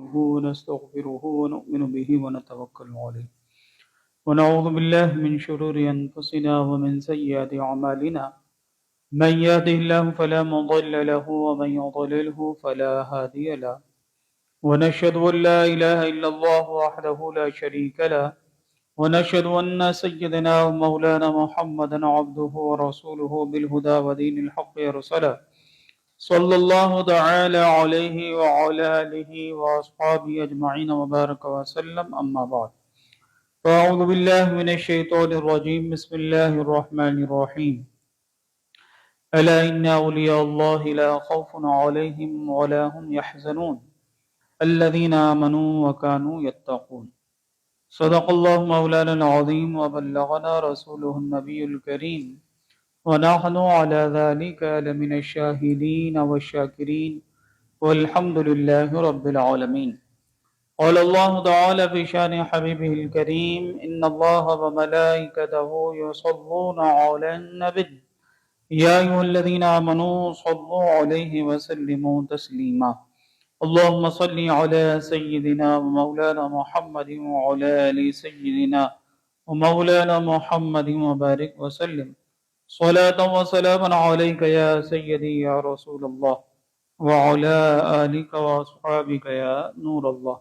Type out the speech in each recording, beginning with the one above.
نستعينه ونستغفره ونؤمن به ونتوكل عليه ونعوذ بالله من شرور أنفسنا ومن سيئات أعمالنا من يهده الله فلا مضل له ومن يضلله فلا هادي له ونشهد أن لا إله إلا الله وحده لا شريك له ونشهد أن سيدنا ومولانا محمدا عبده ورسوله بالهدى ودين الحق أرسله صلى الله تعالى عليه وعلى آله وأصحابه أجمعين وبارك وسلم أما بعد فأعوذ بالله من الشيطان الرجيم بسم الله الرحمن الرحيم ألا إن أولياء الله لا خوف عليهم ولا هم يحزنون الذين آمنوا وكانوا يتقون صدق الله مولانا العظيم وبلغنا رسوله النبي الكريم ونحن على ذلك لمن الشاهدين والشاكرين والحمد لله رب العالمين قال الله تعالى في شان حبيبه الكريم إن الله وملائكته يصلون على النبي يا أيها الذين آمنوا صلوا عليه وسلموا تسليما اللهم صل على سيدنا ومولانا محمد وعلى آل سيدنا ومولانا محمد وبارك وسلم صلاة وسلاما عليك يا سيدي يا رسول الله وعلى آلك وأصحابك يا نور الله۔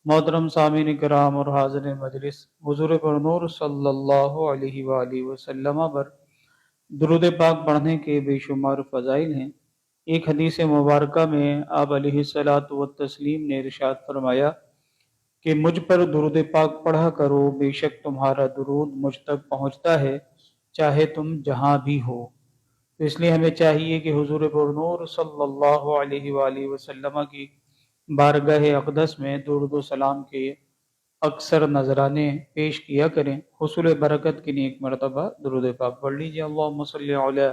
محترم سامعین کرام اور حاضر مجلس، حضور پر نور صلی اللہ علیہ وآلہ وسلم پر درود پاک پڑھنے کے بے شمار فضائل ہیں۔ ایک حدیث مبارکہ میں آپ علیہ الصلاۃ والتسلیم نے ارشاد فرمایا کہ مجھ پر درود پاک پڑھا کرو، بے شک تمہارا درود مجھ تک پہنچتا ہے چاہے تم جہاں بھی ہو۔ تو اس لیے ہمیں چاہیے کہ حضور پر نور صلی اللہ علیہ وآلہ وسلم کی بارگاہ اقدس میں درود و سلام کے اکثر نذرانے پیش کیا کریں۔ حصول برکت کے لیے ایک مرتبہ درود پاک پڑھ لیجیے۔ اللہم صلی علی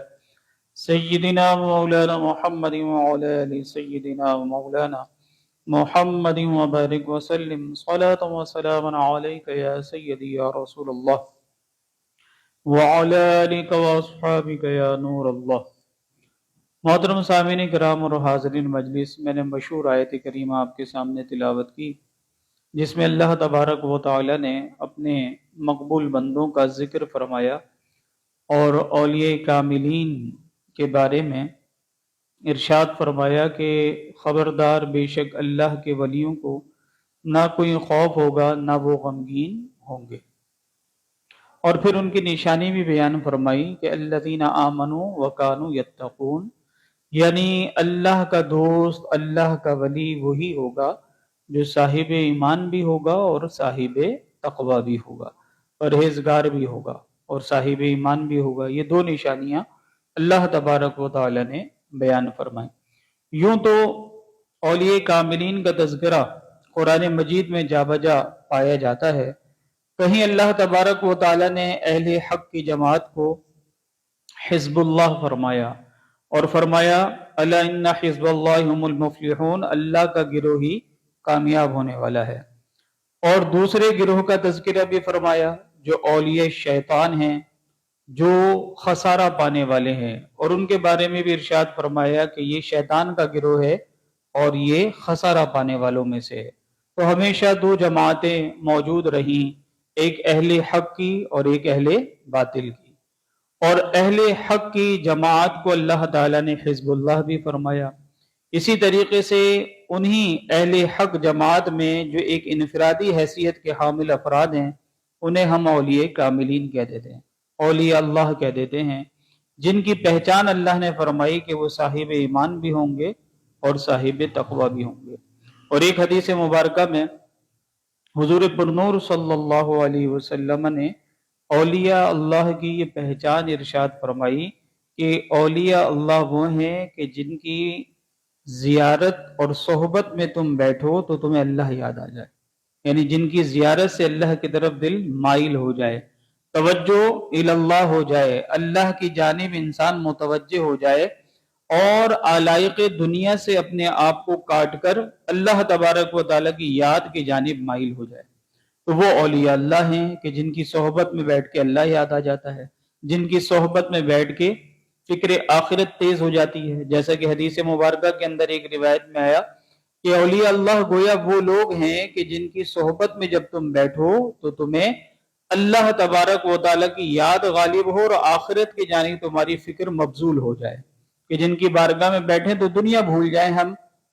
سیدنا مولانا محمد وعلی آل سیدنا مولانا محمد وبارک وسلم صلاۃ وسلاما علیک یا سیدی یا رسول اللہ وعلی آلک واصحابک یا نور اللہ۔ محترم سامعین کرام اور حاضرین مجلس، میں نے مشہور آیت کریمہ آپ کے سامنے تلاوت کی جس میں اللہ تبارک و تعالی نے اپنے مقبول بندوں کا ذکر فرمایا اور اولیاء کاملین کے بارے میں ارشاد فرمایا کہ خبردار، بے شک اللہ کے ولیوں کو نہ کوئی خوف ہوگا نہ وہ غمگین ہوں گے۔ اور پھر ان کی نشانی بھی بیان فرمائی کہ الذین آمنوا وکانوا یتقون، یعنی اللہ کا دوست، اللہ کا ولی وہی ہوگا جو صاحب ایمان بھی ہوگا اور صاحب تقوی بھی ہوگا، پرہیزگار بھی ہوگا اور صاحب ایمان بھی ہوگا۔ یہ دو نشانیاں اللہ تبارک و تعالی نے بیان فرمائی۔ یوں تو اولیاء کاملین کا تذکرہ قرآن مجید میں جا بجا پایا جاتا ہے۔ کہیں اللہ تبارک و تعالی نے اہل حق کی جماعت کو حزب اللہ فرمایا اور فرمایا الا ان حزب اللہ هم المفلحون، اللہ کا گروہ ہی کامیاب ہونے والا ہے۔ اور دوسرے گروہ کا تذکرہ بھی فرمایا جو اولیاء شیطان ہیں، جو خسارہ پانے والے ہیں، اور ان کے بارے میں بھی ارشاد فرمایا کہ یہ شیطان کا گروہ ہے اور یہ خسارہ پانے والوں میں سے ہے۔ تو ہمیشہ دو جماعتیں موجود رہیں، ایک اہل حق کی اور ایک اہل باطل کی، اور اہل حق کی جماعت کو اللہ تعالیٰ نے حزب اللہ بھی فرمایا۔ اسی طریقے سے انہی اہل حق جماعت میں جو ایک انفرادی حیثیت کے حامل افراد ہیں انہیں ہم اولیاء کاملین کہہ دیتے ہیں، اولیاء اللہ کہہ دیتے ہیں، جن کی پہچان اللہ نے فرمائی کہ وہ صاحب ایمان بھی ہوں گے اور صاحب تقوی بھی ہوں گے۔ اور ایک حدیث مبارکہ میں حضور پر نور صلی اللہ علیہ وسلم نے اولیاء اللہ کی یہ پہچان ارشاد فرمائی کہ اولیاء اللہ وہ ہیں کہ جن کی زیارت اور صحبت میں تم بیٹھو تو تمہیں اللہ یاد آ جائے، یعنی جن کی زیارت سے اللہ کی طرف دل مائل ہو جائے، توجہ اللہ ہو جائے، اللہ کی جانب انسان متوجہ ہو جائے اور علائق دنیا سے اپنے آپ کو کاٹ کر اللہ تبارک و تعالیٰ کی یاد کی جانب مائل ہو جائے، تو وہ اولیاء اللہ ہیں کہ جن کی صحبت میں بیٹھ کے اللہ یاد آ جاتا ہے، جن کی صحبت میں بیٹھ کے فکر آخرت تیز ہو جاتی ہے۔ جیسا کہ حدیث مبارکہ کے اندر ایک روایت میں آیا کہ اولیاء اللہ گویا وہ لوگ ہیں کہ جن کی صحبت میں جب تم بیٹھو تو تمہیں اللہ تبارک و تعالیٰ کی یاد غالب ہو اور آخرت کی جانب تمہاری فکر مبذول ہو جائے، کہ جن کی بارگاہ میں بیٹھیں تو دنیا بھول جائیں،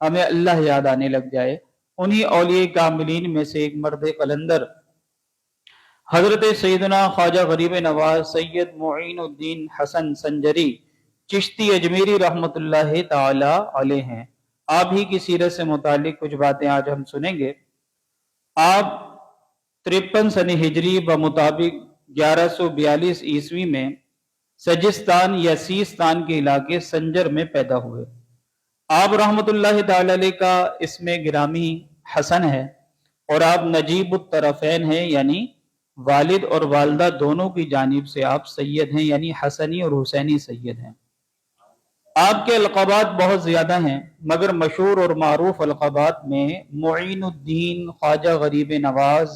ہمیں اللہ یاد آنے لگ جائے۔ انہی اولیاء کاملین میں سے ایک مرد قلندر حضرت سیدنا خواجہ غریب نواز سید معین الدین حسن سنجری چشتی اجمیری رحمت اللہ تعالی علیہ ہیں۔ آپ ہی کی سیرت سے متعلق کچھ باتیں آج ہم سنیں گے۔ آپ 53 سن ہجری بمطابق 1142 عیسوی میں سجستان یا سیستان کے علاقے سنجر میں پیدا ہوئے۔ آپ رحمت اللہ تعالی علیہ کا اسم گرامی حسن ہے اور آپ نجیب الطرفین ہیں، یعنی والد اور والدہ دونوں کی جانب سے آپ سید ہیں، یعنی حسنی اور حسینی سید ہیں۔ آپ کے القابات بہت زیادہ ہیں، مگر مشہور اور معروف القابات میں معین الدین، خواجہ غریب نواز،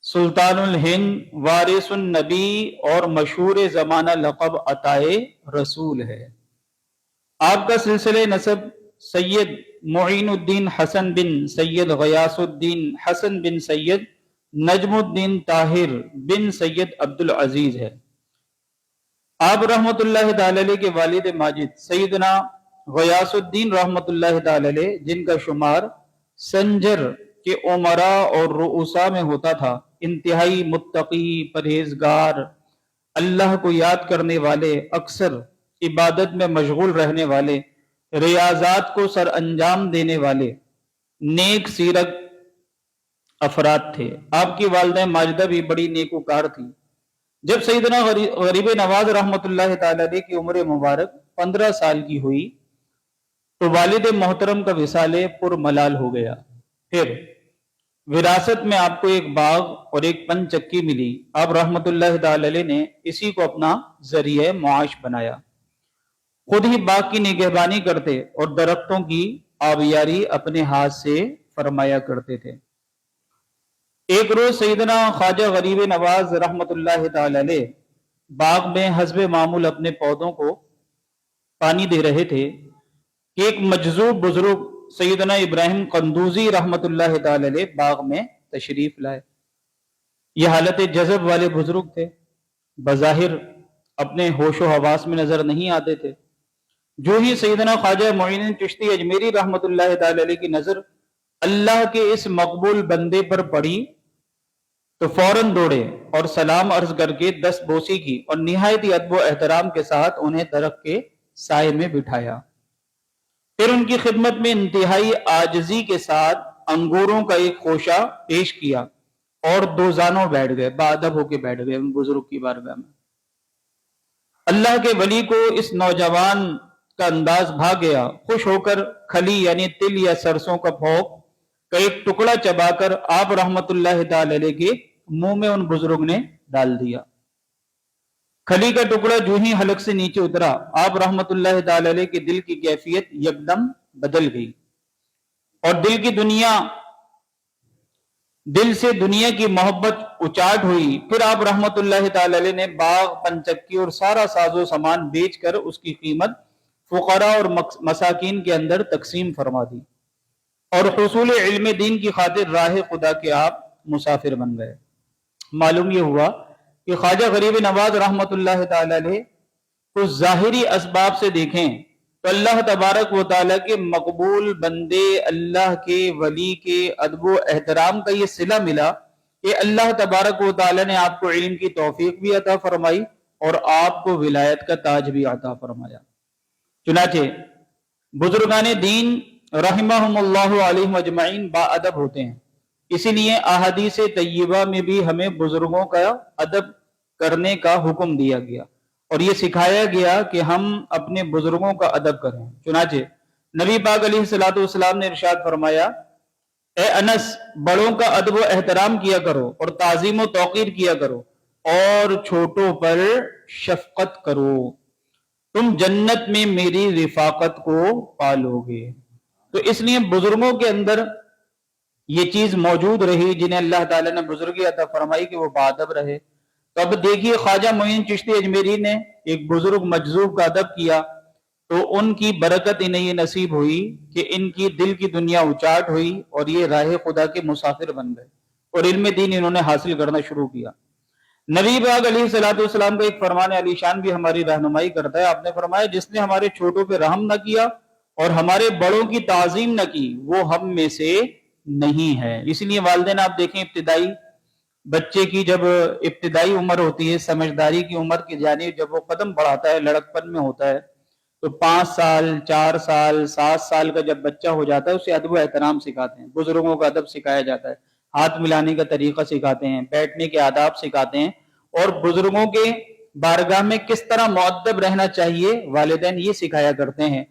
سلطان الہند، وارث النبی اور مشہور زمانہ لقب عطائے رسول ہے۔ آپ کا سلسلہ نسب سید معین الدین حسن بن سید غیاث الدین حسن بن سید نجم الدین طاہر بن سید عبدالعزیز ہے۔ آپ رحمت اللہ تعالی علیہ کے والد ماجد سیدنا غیاث الدین رحمت اللہ تعالی علیہ، جن کا شمار سنجر کے امراء اور رؤساء میں ہوتا تھا، انتہائی متقی، پرہیزگار، اللہ کو یاد کرنے والے، اکثر عبادت میں مشغول رہنے والے، ریاضات کو سر انجام دینے والے، نیک سیرت افراد تھے۔ آپ کی والدہ ماجدہ بھی بڑی نیکوکار تھی۔ جب سیدنا غریب نواز رحمت اللہ تعالی علیہ کی عمر مبارک 15 سال کی ہوئی تو والد محترم کا وصال پر ملال ہو گیا۔ پھر وراثت میں آپ کو ایک باغ اور ایک پن چکی ملی۔ آپ رحمت اللہ تعالی علیہ نے اسی کو اپنا ذریعہ معاش بنایا، خود ہی باغ کی نگہبانی کرتے اور درختوں کی آبیاری اپنے ہاتھ سے فرمایا کرتے تھے۔ ایک روز سیدنا خواجہ غریب نواز رحمت اللہ تعالی علیہ باغ میں حسب معمول اپنے پودوں کو پانی دے رہے تھے کہ ایک مجذوب بزرگ سیدنا ابراہیم قندوزی رحمت اللہ تعالی علیہ باغ میں تشریف لائے۔ یہ حالت جذب والے بزرگ تھے، بظاہر اپنے ہوش و حواس میں نظر نہیں آتے تھے۔ جو ہی سیدنا خواجہ معین چشتی اجمیری رحمت اللہ تعالی علیہ کی نظر اللہ کے اس مقبول بندے پر پڑی تو فوراً دوڑے اور سلام عرض کر کے دست بوسی کی اور نہایت ہی ادب و احترام کے ساتھ انہیں درخت کے سائے میں بٹھایا۔ پھر ان کی خدمت میں انتہائی عاجزی کے ساتھ انگوروں کا ایک خوشہ پیش کیا اور دو زانوں بیٹھ گئے، باادب ہو کے بیٹھ گئے ان بزرگ کی بارگاہ میں۔ اللہ کے ولی کو اس نوجوان کا انداز بھا گیا، خوش ہو کر کھلی یعنی تل یا سرسوں کا پھوک کا ایک ٹکڑا چبا کر آپ رحمت اللہ تعالی علیہ کے منہ میں ان بزرگ نے ڈال دیا۔ کھلی کا ٹکڑا جو ہی حلق سے نیچے اترا، آپ رحمت اللہ تعالی علیہ کے دل کی کیفیت یکدم بدل گئی اور دل سے دنیا کی محبت اچاٹ ہوئی۔ پھر آپ رحمت اللہ تعالی علیہ نے باغ، پنچکی اور سارا ساز و سامان بیچ کر اس کی قیمت فقراء اور مساکین کے اندر تقسیم فرما دی اور حصول علم دین کی خاطر راہ خدا کے آپ مسافر بن گئے۔ معلوم یہ ہوا کہ خواجہ غریب نواز رحمت اللہ تعالی علیہ کو ظاہری اسباب سے دیکھیں تو اللہ تبارک و تعالیٰ کے مقبول بندے، اللہ کے ولی کے ادب و احترام کا یہ صلہ ملا کہ اللہ تبارک و تعالیٰ نے آپ کو علم کی توفیق بھی عطا فرمائی اور آپ کو ولایت کا تاج بھی عطا فرمایا۔ چنانچہ بزرگان دین رحمہم اللہ علیہم اجمعین با ادب ہوتے ہیں، اسی لیے احادیث طیبہ میں بھی ہمیں بزرگوں کا ادب کرنے کا حکم دیا گیا اور یہ سکھایا گیا کہ ہم اپنے بزرگوں کا ادب کریں۔ چنانچہ نبی پاک علیہ الصلوۃ والسلام نے ارشاد فرمایا، اے انس، بڑوں کا ادب و احترام کیا کرو اور تعظیم و توقیر کیا کرو اور چھوٹوں پر شفقت کرو، تم جنت میں میری رفاقت کو پالو گے۔ تو اس لیے بزرگوں کے اندر یہ چیز موجود رہی، جنہیں اللہ تعالیٰ نے بزرگی عطا فرمائی کہ وہ باادب رہے۔ تو اب دیکھیے خواجہ معین چشتی اجمیری نے ایک بزرگ مجذوب کا ادب کیا، تو ان کی برکت انہیں یہ نصیب ہوئی کہ ان کی دل کی دنیا اچاٹ ہوئی اور یہ راہ خدا کے مسافر بن گئے اور علم دین انہوں نے حاصل کرنا شروع کیا۔ نبی پاک علیہ الصلوۃ والسلام کا ایک فرمان علی شان بھی ہماری رہنمائی کرتا ہے۔ آپ نے فرمایا جس نے ہمارے چھوٹوں پہ رحم نہ کیا اور ہمارے بڑوں کی تعظیم نہ کی وہ ہم میں سے نہیں ہے۔ اس لیے والدین آپ دیکھیں ابتدائی بچے کی جب ابتدائی عمر ہوتی ہے، سمجھداری کی عمر کی جانب جب وہ قدم بڑھاتا ہے، لڑکپن میں ہوتا ہے، تو 5 سال 4 سال 7 سال کا جب بچہ ہو جاتا ہے اسے ادب و احترام سکھاتے ہیں، بزرگوں کا ادب سکھایا جاتا ہے، ہاتھ ملانے کا طریقہ سکھاتے ہیں، بیٹھنے کے آداب سکھاتے ہیں، اور بزرگوں کے بارگاہ میں کس طرح مؤدب رہنا چاہیے والدین یہ سکھایا کرتے ہیں۔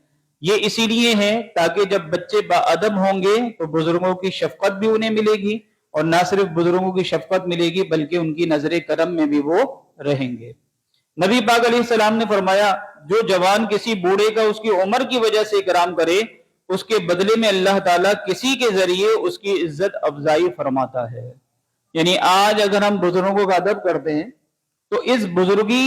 یہ اسی لیے ہے تاکہ جب بچے باادب ہوں گے تو بزرگوں کی شفقت بھی انہیں ملے گی، اور نہ صرف بزرگوں کی شفقت ملے گی بلکہ ان کی نظر کرم میں بھی وہ رہیں گے۔ نبی پاک علیہ السلام نے فرمایا جو جوان کسی بوڑھے کا اس کی عمر کی وجہ سے اکرام کرے اس کے بدلے میں اللہ تعالیٰ کسی کے ذریعے اس کی عزت افزائی فرماتا ہے۔ یعنی آج اگر ہم بزرگوں کا ادب کرتے ہیں تو اس بزرگی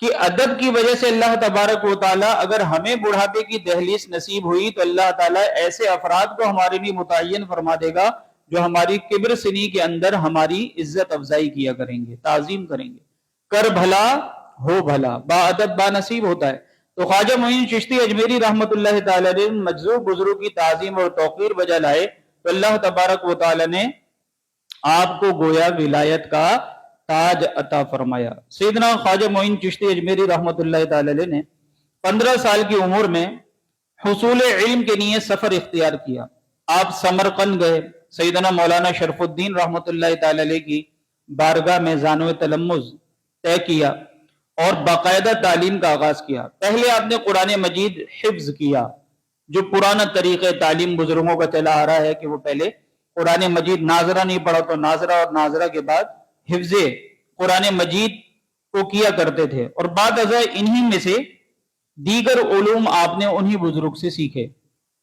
کی ادب کی وجہ سے اللہ تبارک و تعالیٰ اگر ہمیں بڑھاپے کی دہلیز نصیب ہوئی تو اللہ تعالیٰ ایسے افراد کو ہمارے لیے متعین فرما دے گا جو ہماری کبر سنی کے اندر ہماری عزت افزائی کیا کریں گے، تعظیم کریں گے۔ کر بھلا ہو بھلا، با ادب با نصیب ہوتا ہے۔ تو خواجہ معین چشتی اجمیری رحمت اللہ تعالی علیہ مجذوب بزرگ کی تعظیم اور توقیر بجا لائے تو اللہ تبارک و تعالی نے آپ کو گویا ولایت کا تاج عطا فرمایا۔ سیدنا خواجہ معین چشتی اجمیری رحمت اللہ تعالی علیہ نے 15 سال کی عمر میں حصول علم کے لیے سفر اختیار کیا۔ آپ سمرقند گئے، سیدنا مولانا شرف الدین رحمت اللہ تعالی علیہ کی بارگاہ میں زانو تلمذ طے کیا اور باقاعدہ تعلیم کا آغاز کیا۔ پہلے آپ نے قرآن مجید حفظ کیا، جو پرانا طریقہ تعلیم بزرگوں کا چلا آ رہا ہے کہ وہ پہلے قرآن مجید ناظرہ نہیں پڑھا تو ناظرہ، اور ناظرہ کے بعد حفظ قرآن مجید کو کیا کرتے تھے، اور بعد ازاں انہی میں سے دیگر علوم آپ نے انہی بزرگ سے سیکھے۔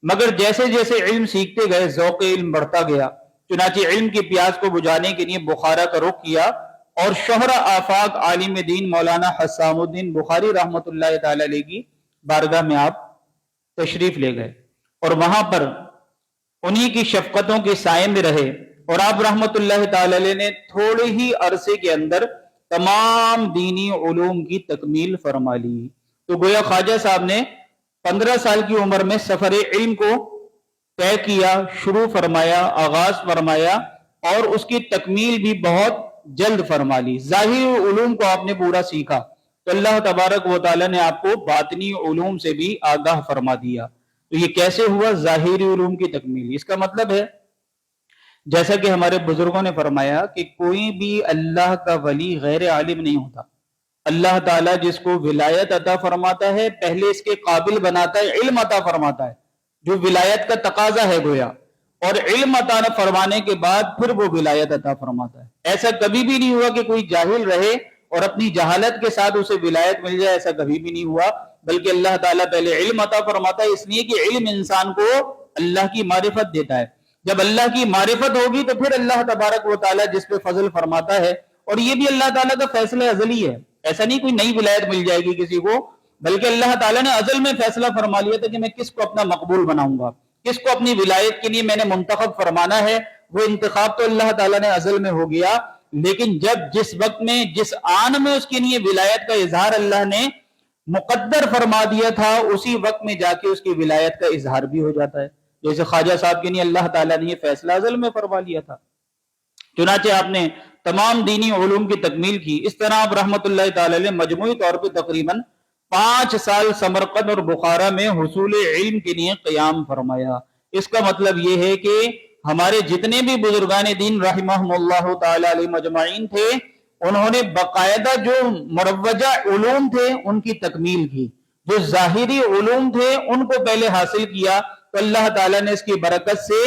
مگر جیسے جیسے علم سیکھتے گئے ذوق علم بڑھتا گیا، چنانچہ علم کی پیاس کو بجھانے کے لیے بخارا کا رخ کیا اور شہرہ آفاق عالم دین مولانا حسام الدین بخاری رحمت اللہ تعالی علیہ کی بارگاہ میں آپ تشریف لے گئے اور وہاں پر انہی کی شفقتوں کے سائے میں رہے، اور آپ رحمت اللہ تعالی علیہ نے تھوڑے ہی عرصے کے اندر تمام دینی علوم کی تکمیل فرما لی۔ تو گویا خواجہ صاحب نے 15 سال کی عمر میں سفر علم کو طے کیا، شروع فرمایا، آغاز فرمایا، اور اس کی تکمیل بھی بہت جلد فرما لی۔ ظاہری علوم کو آپ نے پورا سیکھا تو اللہ تبارک و تعالی نے آپ کو باطنی علوم سے بھی آگاہ فرما دیا۔ تو یہ کیسے ہوا؟ ظاہری علوم کی تکمیل۔ اس کا مطلب ہے جیسا کہ ہمارے بزرگوں نے فرمایا کہ کوئی بھی اللہ کا ولی غیر عالم نہیں ہوتا۔ اللہ تعالیٰ جس کو ولایت عطا فرماتا ہے پہلے اس کے قابل بناتا ہے، علم عطا فرماتا ہے جو ولایت کا تقاضا ہے گویا، اور علم عطا فرمانے کے بعد پھر وہ ولایت عطا فرماتا ہے۔ ایسا کبھی بھی نہیں ہوا کہ کوئی جاہل رہے اور اپنی جہالت کے ساتھ اسے ولایت مل جائے، ایسا کبھی بھی نہیں ہوا، بلکہ اللہ تعالیٰ پہلے علم عطا فرماتا ہے، اس لیے کہ علم انسان کو اللہ کی معرفت دیتا ہے۔ جب اللہ کی معرفت ہوگی تو پھر اللہ تبارک و تعالیٰ جس پہ فضل فرماتا ہے، اور یہ بھی اللہ تعالیٰ کا فیصلہ ازلی ہے، ایسا نہیں کوئی نئی ولایت مل جائے گی کسی کو، بلکہ اللہ تعالیٰ نے ازل میں فیصلہ فرما لیا تھا کہ میں کس کو اپنا مقبول بناؤں گا، کس کو اپنی ولایت کے لیے میں نے منتخب فرمانا ہے۔ وہ انتخاب تو اللہ تعالیٰ نے ازل میں ہو گیا، لیکن جب جس وقت میں جس آن میں اس کے لیے ولایت کا اظہار اللہ نے مقدر فرما دیا تھا اسی وقت میں جا کے اس کی ولایت کا اظہار بھی ہو جاتا ہے۔ جیسے خواجہ صاحب کے لیے اللہ تعالیٰ نے یہ فیصلہ ازل میں فرما لیا تھا، چنانچہ آپ نے تمام دینی علوم کی تکمیل کی۔ اس طرح آپ رحمت اللہ تعالی علیہ مجموعی طور پہ تقریباً 5 سال سمرقند اور بخارا میں حصول علم کے لیے قیام فرمایا۔ اس کا مطلب یہ ہے کہ ہمارے جتنے بھی بزرگان دین رحمہم اللہ تعالی علیہ مجمعین تھے انہوں نے باقاعدہ جو مروجہ علوم تھے ان کی تکمیل کی، جو ظاہری علوم تھے ان کو پہلے حاصل کیا، تو اللہ تعالیٰ نے اس کی برکت سے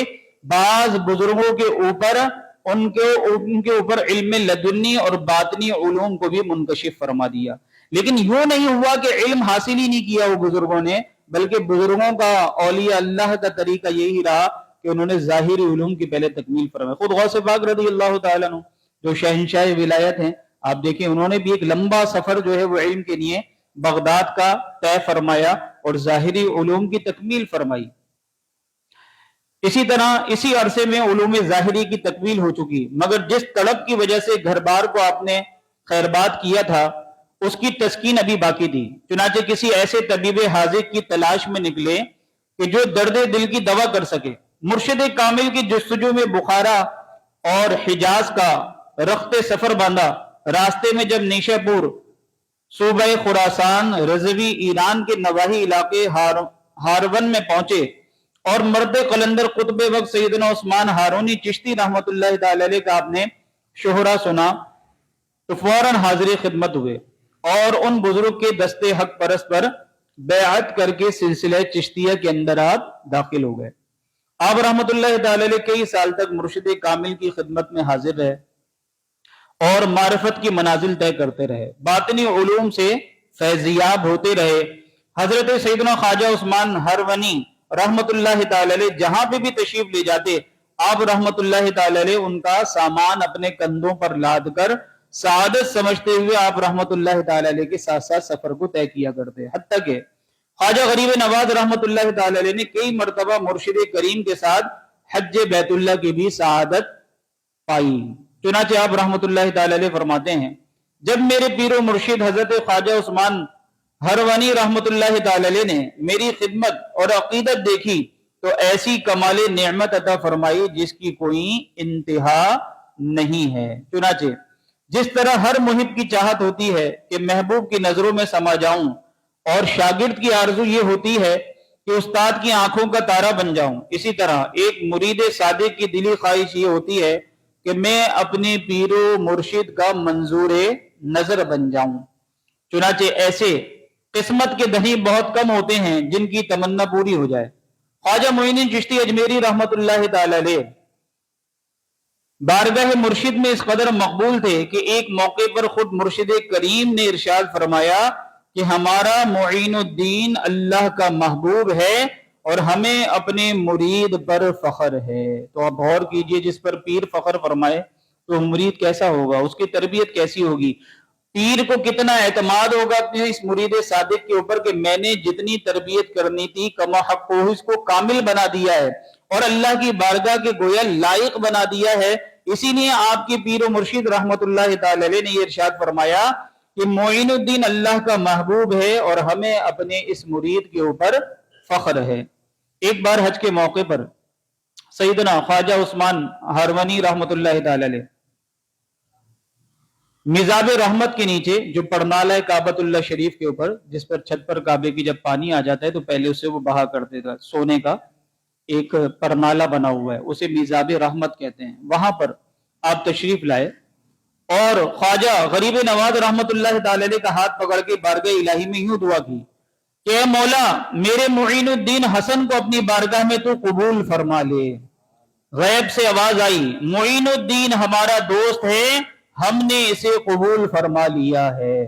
بعض بزرگوں کے اوپر ان کے اوپر علم لدنی اور باطنی علوم کو بھی منکشف فرما دیا۔ لیکن یوں نہیں ہوا کہ علم حاصل ہی نہیں کیا وہ بزرگوں نے، بلکہ بزرگوں کا اولیاء اللہ کا طریقہ یہی رہا کہ انہوں نے ظاہری علوم کی پہلے تکمیل فرمائی۔ خود غوث پاک رضی اللہ تعالیٰ عنہ جو شہنشاہ ولایت ہیں، آپ دیکھیں انہوں نے بھی ایک لمبا سفر جو ہے وہ علم کے لیے بغداد کا طے فرمایا، اور ظاہری علوم کی تکمیل فرمائی۔ اسی طرح اسی عرصے میں علوم ظاہری کی تکمیل ہو چکی، مگر جس طلب کی وجہ سے گھر بار کو آپ نے خیرباد کیا تھا اس کی تسکین ابھی باقی تھی۔ چنانچہ کسی ایسے طبیب حاذق کی تلاش میں نکلے کہ جو درد دل کی دوا کر سکے۔ مرشد کامل کی جستجو میں بخارا اور حجاز کا رخت سفر باندھا۔ راستے میں جب نیشا پور صوبہ خراسان رضوی ایران کے نواحی علاقے ہارون میں پہنچے اور مرد قلندر قطب وقت سیدنا عثمان ہارونی چشتی رحمت اللہ تعالی علیہ کا آپ نے شہرہ سنا تو فوراً حاضر خدمت ہوئے اور ان بزرگ کے دستے حق پرست پر بیعت کر کے سلسلہ چشتیہ کے اندر آپ داخل ہو گئے۔ آپ رحمت اللہ تعالی علیہ کئی سال تک مرشد کامل کی خدمت میں حاضر رہے اور معرفت کی منازل طے کرتے رہے، باطنی علوم سے فیضیاب ہوتے رہے۔ حضرت سیدنا خواجہ عثمان ہرونی رحمت اللہ تعالی علیہ جہاں پہ بھی تشریف لے جاتے، آپ رحمت اللہ تعالی علیہ ان کا سامان اپنے کندھوں پر لاد کر سعادت سمجھتے ہوئے آپ رحمت اللہ تعالی علیہ کے ساتھ ساتھ سفر کو طے کیا کرتے، حتیٰ کہ خواجہ غریب نواز رحمت اللہ تعالی علیہ نے کئی مرتبہ مرشد کریم کے ساتھ حج بیت اللہ کی بھی سعادت پائی۔ چنانچہ آپ رحمت اللہ تعالی علیہ فرماتے ہیں، جب میرے پیر و مرشد حضرت خواجہ عثمان ہرونی رحمت اللہ تعالی علیہ نے میری خدمت اور عقیدت دیکھی تو ایسی کمال نعمت عطا فرمائی جس کی کوئی انتہا نہیں ہے۔ چنانچہ جس طرح ہر محب کی چاہت ہوتی ہے کہ محبوب کی نظروں میں سما جاؤں اور شاگرد کی آرزو یہ ہوتی ہے کہ استاد کی آنکھوں کا تارا بن جاؤں، اسی طرح ایک مرید صادق کی دلی خواہش یہ ہوتی ہے کہ میں اپنے پیر و مرشد کا منظور نظر بن جاؤں۔ چنانچہ ایسے قسمت کے دھنی بہت کم ہوتے ہیں جن کی تمنا پوری ہو جائے۔ خواجہ معین الدین چشتی اجمیری رحمت اللہ تعالی علیہ بارگاہ مرشد میں اس قدر مقبول تھے کہ ایک موقع پر خود مرشد کریم نے ارشاد فرمایا کہ ہمارا معین الدین اللہ کا محبوب ہے اور ہمیں اپنے مرید پر فخر ہے۔ تو آپ غور کیجئے، جس پر پیر فخر فرمائے تو مرید کیسا ہوگا، اس کی تربیت کیسی ہوگی، پیر کو کتنا اعتماد ہوگا اپنے اس مرید صادق کے اوپر کہ میں نے جتنی تربیت کرنی تھی کما حق کو اس کو کامل بنا دیا ہے اور اللہ کی بارگاہ کے گویا لائق بنا دیا ہے۔ اسی لیے آپ کے پیر و مرشد رحمت اللہ تعالی علیہ نے یہ ارشاد فرمایا کہ معین الدین اللہ کا محبوب ہے اور ہمیں اپنے اس مرید کے اوپر فخر ہے۔ ایک بار حج کے موقع پر سیدنا خواجہ عثمان ہرونی رحمت اللہ تعالی علیہ میزاب رحمت کے نیچے جو پڑنالہ کعبۃ اللہ شریف کے اوپر، جس پر چھت پر کعبے کی جب پانی آ جاتا ہے تو پہلے اسے وہ بہا کرتے تھا، سونے کا ایک پرنالہ بنا ہوا ہے، اسے میزاب رحمت کہتے ہیں، وہاں پر آپ تشریف لائے اور خواجہ غریب نواز رحمت اللہ تعالی علیہ کا ہاتھ پکڑ کے بارگاہ الہی میں یوں دعا کی کہ اے مولا، میرے معین الدین حسن کو اپنی بارگاہ میں تو قبول فرما لے۔ غیب سے آواز آئی، معین الدین ہمارا دوست ہے، ہم نے اسے قبول فرما لیا ہے۔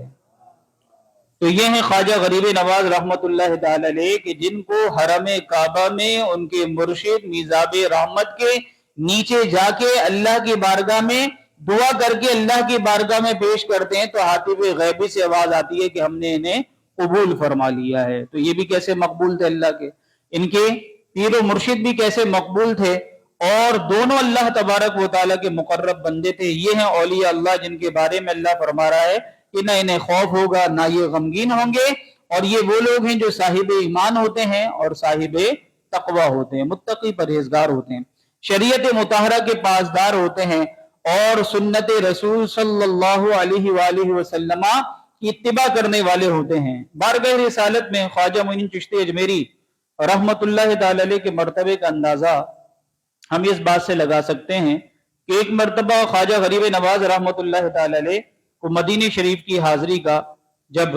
تو یہ ہیں خواجہ غریب نواز رحمت اللہ تعالی علیہ کہ جن کو حرم کعبہ میں ان کے مرشد میزاب رحمت کے نیچے جا کے اللہ کی بارگاہ میں دعا کر کے اللہ کی بارگاہ میں پیش کرتے ہیں تو حاطب غیبی سے آواز آتی ہے کہ ہم نے انہیں قبول فرما لیا ہے۔ تو یہ بھی کیسے مقبول تھے اللہ کے، ان کے پیر و مرشد بھی کیسے مقبول تھے، اور دونوں اللہ تبارک و تعالیٰ کے مقرب بندے تھے۔ یہ ہیں اولیاء اللہ جن کے بارے میں اللہ فرما رہا ہے کہ نہ انہیں خوف ہوگا نہ یہ غمگین ہوں گے، اور یہ وہ لوگ ہیں جو صاحب ایمان ہوتے ہیں اور صاحب تقوی ہوتے ہیں، متقی پرہیزگار ہوتے ہیں، شریعت مطہرہ کے پاسدار ہوتے ہیں اور سنت رسول صلی اللہ علیہ وآلہ وسلم کی اتباع کرنے والے ہوتے ہیں۔ بارگاہ رسالت میں خواجہ معین الدین چشتی اجمیری رحمت اللہ تعالی علیہ کے مرتبے کا اندازہ ہم اس بات سے لگا سکتے ہیں کہ ایک مرتبہ خواجہ غریب نواز رحمت اللہ تعالی علیہ کو مدینہ شریف کی حاضری کا جب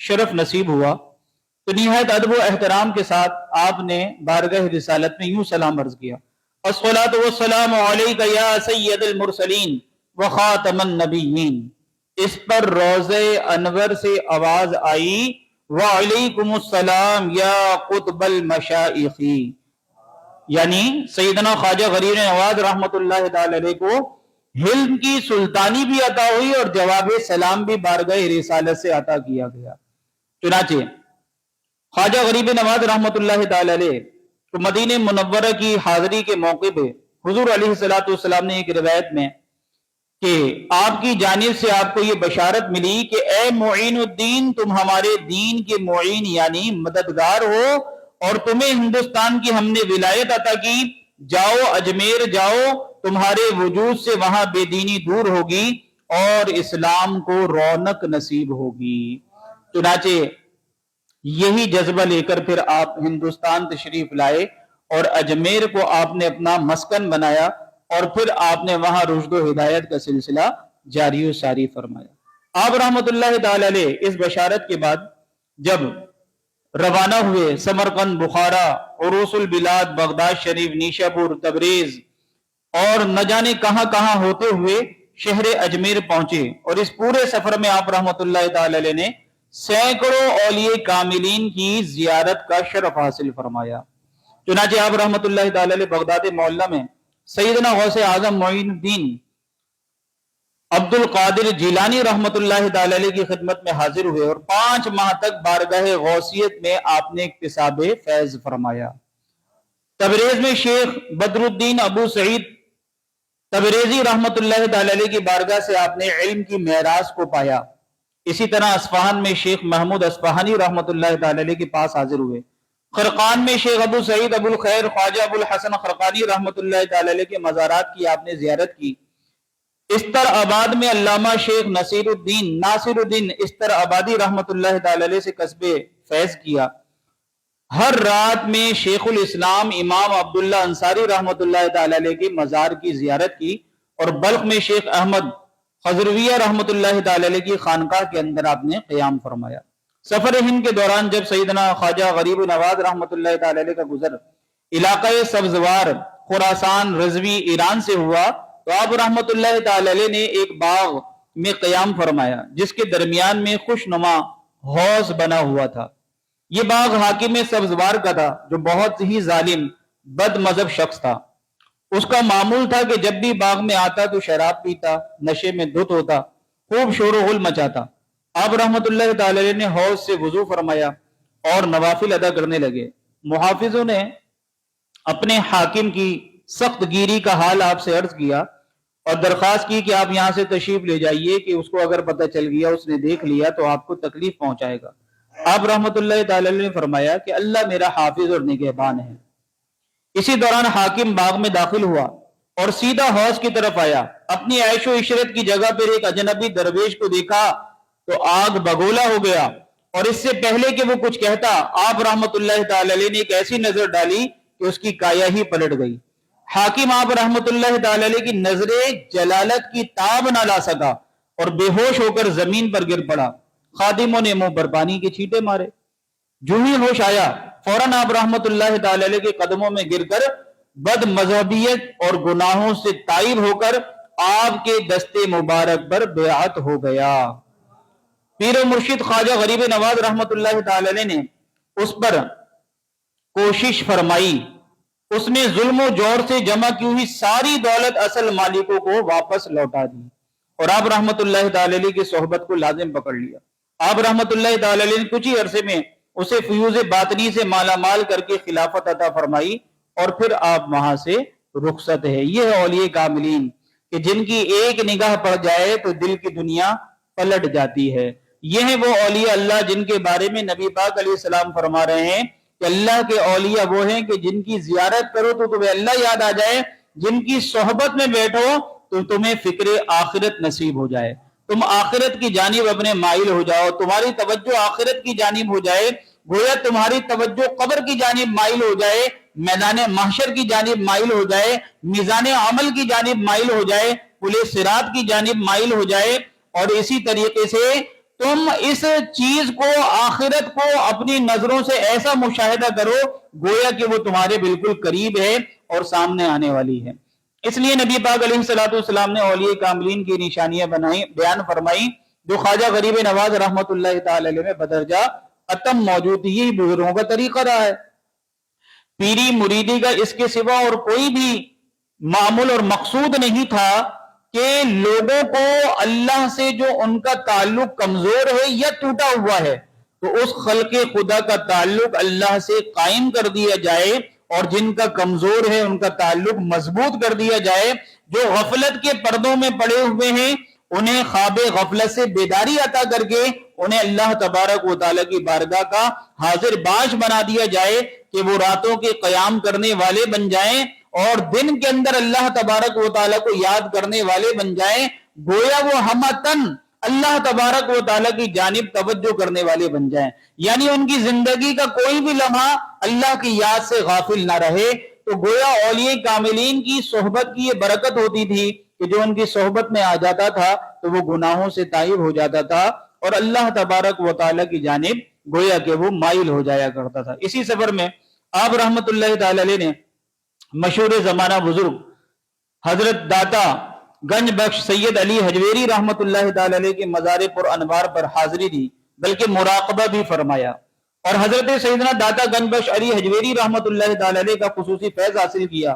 شرف نصیب ہوا تو نہایت ادب و احترام کے ساتھ آپ نے بارگاہ رسالت میں یوں سلام عرض کیا، الصلاۃ والسلام علیک یا سید المرسلین وخاتم النبیین۔ اس پر روضہ انور سے آواز آئی، وعلیکم السلام یا قطب المشائخ، یعنی سیدنا خواجہ غریب نواز رحمت اللہ تعالی علیہ کو ہند کی سلطانی بھی عطا ہوئی اور جواب سلام بھی بارگاہ رسالت سے عطا کیا گیا۔ چنانچہ خواجہ غریب نواز رحمۃ اللہ تعالی علیہ تو مدینہ منورہ کی حاضری کے موقع پہ حضور علیہ الصلوۃ والسلام نے ایک روایت میں کہ آپ کی جانب سے آپ کو یہ بشارت ملی کہ اے معین الدین، تم ہمارے دین کے معین یعنی مددگار ہو، اور تمہیں ہندوستان کی ہم نے ولایت عطا کی، جاؤ اجمیر جاؤ، تمہارے وجود سے وہاں بے دینی دور ہوگی اور اسلام کو رونق نصیب ہوگی۔ چنانچہ یہی جذبہ لے کر پھر آپ ہندوستان تشریف لائے اور اجمیر کو آپ نے اپنا مسکن بنایا، اور پھر آپ نے وہاں رشد و ہدایت کا سلسلہ جاری و ساری فرمایا۔ آپ رحمت اللہ تعالی علیہ اس بشارت کے بعد جب روانہ ہوئے سمرقند، بخارا، عروس البلاد، بغداد شریف، نیشاپور، تبریز اور نہ جانے کہاں کہاں ہوتے ہوئے شہر اجمیر پہنچے، اور اس پورے سفر میں آپ رحمت اللہ تعالی علیہ نے سینکڑوں اولیاء کاملین کی زیارت کا شرف حاصل فرمایا۔ چنانچہ آپ رحمت اللہ تعالی علیہ بغداد معلیٰ میں سیدنا غوث اعظم معین الدین عبد القادر جیلانی رحمت اللہ تعالی علیہ کی خدمت میں حاضر ہوئے، اور 5 ماہ تک بارگاہ غوثیت میں آپ نے اکتساب فیض فرمایا۔ تبریز میں شیخ بدر الدین ابو سعید تبریزی رحمت اللہ تعالی علیہ کی بارگاہ سے آپ نے علم کی معراج کو پایا۔ اسی طرح اصفہان میں شیخ محمود اصفہانی رحمت اللہ تعالی علیہ کے پاس حاضر ہوئے۔ خرقان میں شیخ ابو سعید ابو الخیر خواجہ ابو الحسن خرقانی رحمت اللہ تعالی علیہ کے مزارات کی آپ نے زیارت کی۔ استر آباد میں علامہ شیخ ناصر الدین استر آبادی رحمت اللہ تعالی علیہ سے قصب فیض کیا۔ ہر رات میں شیخ الاسلام امام عبداللہ انصاری رحمت اللہ تعالی علیہ کے مزار کی زیارت کی، اور بلخ میں شیخ احمد خضرویہ رحمت اللہ تعالی علیہ کی خانقاہ کے اندر آپ نے قیام فرمایا۔ سفر ہند کے دوران جب سیدنا خواجہ غریب نواز رحمت اللہ تعالی علیہ کا گزر علاقہ سبزوار خراسان رضوی ایران سے ہوا، تو آپ رحمت اللہ تعالی علیہ نے ایک باغ میں قیام فرمایا جس کے درمیان میں خوش نما حوض بنا ہوا تھا۔ یہ باغ حاکم سبزوار کا تھا جو بہت ہی ظالم بد مذہب شخص تھا۔ اس کا معمول تھا کہ جب بھی باغ میں آتا تو شراب پیتا، نشے میں دھت ہوتا، خوب شور و غل مچاتا۔ آپ رحمت اللہ تعالی علیہ نے حوض سے وضو فرمایا اور نوافل ادا کرنے لگے۔ محافظوں نے اپنے حاکم کی سخت گیری کا حال آپ سے عرض کیا اور درخواست کی کہ آپ یہاں سے تشریف لے جائیے کہ اس کو اگر پتہ چل گیا، اس نے دیکھ لیا تو آپ کو تکلیف پہنچائے گا۔ آپ رحمت اللہ تعالی علیہ نے فرمایا کہ اللہ میرا حافظ اور نگہبان ہے۔ اسی دوران حاکم باغ میں داخل ہوا اور سیدھا حوض کی طرف آیا۔ اپنی عیش و عشرت کی جگہ پر ایک اجنبی درویش کو دیکھا تو آگ بگولا ہو گیا، اور اس سے پہلے کہ وہ کچھ کہتا، آپ رحمت اللہ تعالی علیہ نے ایک ایسی نظر ڈالی کہ اس کی کایا ہی پلٹ گئی۔ حاکم آپ رحمت اللہ تعالی علیہ کی نظر جلالت کی تاب نہ لا سکا اور بے ہوش ہو کر زمین پر گر پڑا۔ خادموں نے منہ پر پانی کے چھینٹے مارے۔ جو ہی ہوش آیا فوراً آپ رحمت اللہ تعالی علیہ کے قدموں میں گر کر بد مذہبیت اور گناہوں سے تائب ہو کر آپ کے دستے مبارک پر بیعت ہو گیا۔ پیر و مرشد خواجہ غریب نواز رحمت اللہ تعالی علیہ نے اس پر کوشش فرمائی، اس نے ظلم و جور سے جمع کی ہوئی ساری دولت اصل مالکوں کو واپس لوٹا دی، اور آپ رحمت اللہ تعالی علیہ کی صحبت کو لازم پکڑ لیا۔ آپ رحمت اللہ تعالی علیہ نے کچھ ہی عرصے میں اسے فیوز باطنی سے مالا مال کر کے خلافت عطا فرمائی، اور پھر آپ وہاں سے رخصت ہے۔ یہ ہے اولیاء کاملین کہ جن کی ایک نگاہ پڑ جائے تو دل کی دنیا پلٹ جاتی ہے۔ یہ ہیں وہ اولیاء اللہ جن کے بارے میں نبی پاک علیہ السلام فرما رہے ہیں کہ اللہ کے اولیاء وہ ہیں کہ جن کی زیارت کرو تو تمہیں اللہ یاد آ جائے، جن کی صحبت میں بیٹھو تو تمہیں فکر آخرت نصیب ہو جائے، تم آخرت کی جانب اپنے مائل ہو جاؤ، تمہاری توجہ آخرت کی جانب ہو جائے، گویا تمہاری توجہ قبر کی جانب مائل ہو جائے، میدان محشر کی جانب مائل ہو جائے، میزان عمل کی جانب مائل ہو جائے، پل صراط کی جانب مائل ہو جائے، اور اسی طریقے سے تم اس چیز کو آخرت کو اپنی نظروں سے ایسا مشاہدہ کرو گویا کہ وہ تمہارے بالکل قریب ہے اور سامنے آنے والی ہے۔ اس لیے نبی پاک علیہ السلام نے اولیاء کاملین کی نشانیاں بیان فرمائی جو خواجہ غریب نواز رحمت اللہ تعالی علیہ میں بدرجہ اتم موجود، یہی بزرگوں کا طریقہ رہا ہے۔ پیری مریدی کا اس کے سوا اور کوئی بھی معمول اور مقصود نہیں تھا کہ لوگوں کو اللہ سے جو ان کا تعلق کمزور ہے یا ٹوٹا ہوا ہے تو اس خلق خدا کا تعلق اللہ سے قائم کر دیا جائے، اور جن کا کمزور ہے ان کا تعلق مضبوط کر دیا جائے، جو غفلت کے پردوں میں پڑے ہوئے ہیں انہیں خواب غفلت سے بیداری عطا کر کے انہیں اللہ تبارک و تعالیٰ کی بارگاہ کا حاضر باش بنا دیا جائے کہ وہ راتوں کے قیام کرنے والے بن جائیں اور دن کے اندر اللہ تبارک و تعالیٰ کو یاد کرنے والے بن جائیں، گویا وہ ہمتن اللہ تبارک و تعالیٰ کی جانب توجہ کرنے والے بن جائیں، یعنی ان کی زندگی کا کوئی بھی لمحہ اللہ کی یاد سے غافل نہ رہے۔ تو گویا اولیاء کاملین کی صحبت کی یہ برکت ہوتی تھی کہ جو ان کی صحبت میں آ جاتا تھا تو وہ گناہوں سے تائب ہو جاتا تھا اور اللہ تبارک و تعالیٰ کی جانب گویا کہ وہ مائل ہو جایا کرتا تھا۔ اسی سفر میں آپ رحمت اللہ تعالی علیہ نے مشہور زمانہ بزرگ حضرت داتا گنج بخش سید علی حجویری رحمت اللہ تعالی علیہ کے مزار پر انوار پر حاضری دی، بلکہ مراقبہ بھی فرمایا، اور حضرت سیدنا داتا گنج بخش علی حجویری رحمت اللہ تعالی علیہ کا خصوصی فیض حاصل کیا۔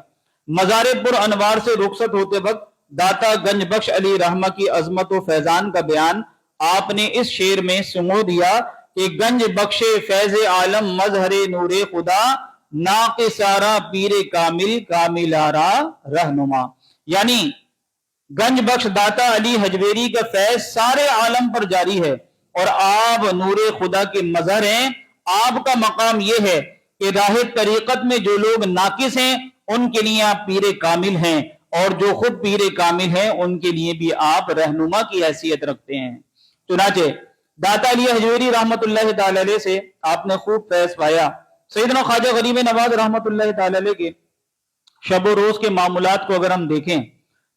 مزار پر انوار سے رخصت ہوتے وقت داتا گنج بخش علی رحمہ کی عظمت و فیضان کا بیان آپ نے اس شعر میں سمو دیا کہ گنج بخش فیض عالم مظہر نور خدا، ناقصارا پیر کامل کاملارا رہنما، یعنی گنج بخش داتا علی حجویری کا فیض سارے عالم پر جاری ہے اور آپ نور خدا کے مظہر ہیں۔ آپ کا مقام یہ ہے کہ راہ طریقت میں جو لوگ ناقص ہیں ان کے لیے آپ پیر کامل ہیں، اور جو خود پیر کامل ہیں ان کے لیے بھی آپ رہنما کی حیثیت رکھتے ہیں۔ چنانچہ داتا علی حجویری رحمت اللہ تعالی علیہ سے آپ نے خوب فیض پایا۔ سیدنا خواجہ غریب نواز رحمت اللہ تعالی علیہ کے شب و روز کے معمولات کو اگر ہم دیکھیں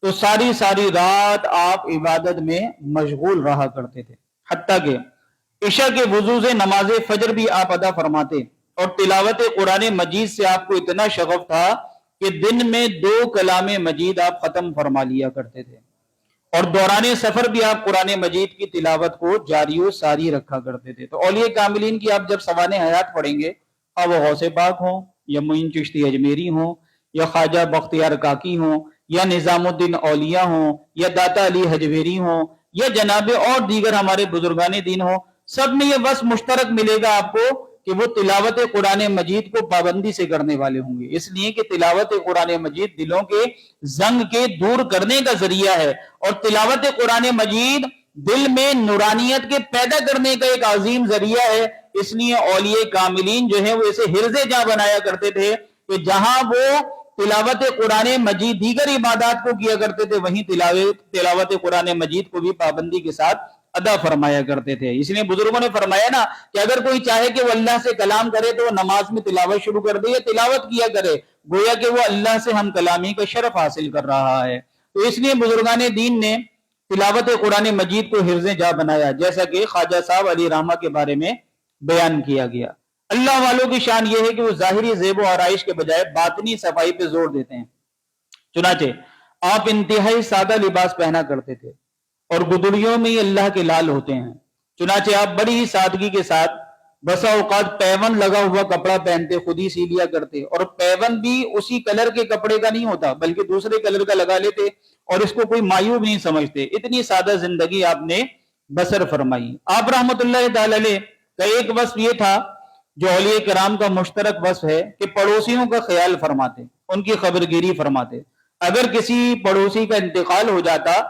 تو ساری رات آپ عبادت میں مشغول رہا کرتے تھے، حتیٰ کہ عشاء کے وضو سے نماز فجر بھی آپ ادا فرماتے، اور تلاوت قرآن مجید سے آپ کو اتنا شغف تھا کہ دن میں 2 کلام مجید آپ ختم فرما لیا کرتے تھے، اور دوران سفر بھی آپ قرآن مجید کی تلاوت کو جاری و ساری رکھا کرتے تھے۔ تو اولیاء کاملین کی آپ جب سوانح حیات پڑھیں گے، وہ غوث پاک ہوں یا معین چشتی اجمیری ہوں یا خواجہ بختیار کاکی ہوں یا نظام الدین اولیاء ہوں یا داتا علی حجویری ہوں یا جناب اور دیگر ہمارے بزرگان دین ہوں، سب میں یہ وصف مشترک ملے گا آپ کو کہ وہ تلاوت قرآن مجید کو پابندی سے کرنے والے ہوں گے، اس لیے کہ تلاوت قرآن مجید دلوں کے زنگ کے دور کرنے کا ذریعہ ہے، اور تلاوت قرآن مجید دل میں نورانیت کے پیدا کرنے کا ایک عظیم ذریعہ ہے۔ اس لیے اولیاء کاملین جو ہیں وہ اسے حرز جاں بنایا کرتے تھے کہ جہاں وہ تلاوت قرآن مجید دیگر عبادات کو کیا کرتے تھے، وہیں تلاوت قرآن مجید کو بھی پابندی کے ساتھ ادا فرمایا کرتے تھے۔ اس لیے بزرگوں نے فرمایا نا کہ اگر کوئی چاہے کہ وہ اللہ سے کلام کرے تو وہ نماز میں تلاوت شروع کر دے یا تلاوت کیا کرے، گویا کہ وہ اللہ سے ہم کلامی کا شرف حاصل کر رہا ہے۔ تو اس لیے بزرگان دین نے تلاوت قرآن مجید کو حرز جاں بنایا، جیسا کہ خواجہ صاحب علی رحمہ کے بارے میں بیان کیا گیا۔ اللہ والوں کی شان یہ ہے کہ وہ ظاہری زیب و آرائش کے بجائے باطنی صفائی پہ زور دیتے ہیں۔ چنانچہ آپ انتہائی سادہ لباس پہنا کرتے تھے اور گدڑیوں میں اللہ کے لال ہوتے ہیں۔ چنانچہ آپ بڑی ہی سادگی کے ساتھ بسا اوقات پیون لگا ہوا کپڑا پہنتے، خود ہی سی لیا کرتے، اور پیون بھی اسی کلر کے کپڑے کا نہیں ہوتا بلکہ دوسرے کلر کا لگا لیتے اور اس کو کوئی معیوب نہیں سمجھتے۔ اتنی سادہ زندگی آپ نے بسر فرمائی۔ آپ رحمت اللہ تعالی علیہ کا ایک وصف یہ تھا جو اولیاء کرام کا مشترک وصف ہے کہ پڑوسیوں کا خیال فرماتے، ان کی خبرگیری فرماتے۔ اگر کسی پڑوسی کا انتقال ہو جاتا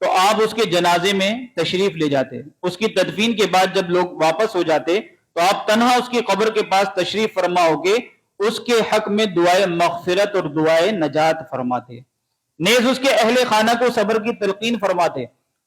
تو آپ اس کے جنازے میں تشریف لے جاتے، اس کی تدفین کے بعد جب لوگ واپس ہو جاتے تو آپ تنہا اس کی قبر کے پاس تشریف فرما ہو کے اس کے حق میں دعائے مغفرت اور دعائے نجات فرماتے، نیز اس کے اہل خانہ کو صبر کی تلقین فرماتے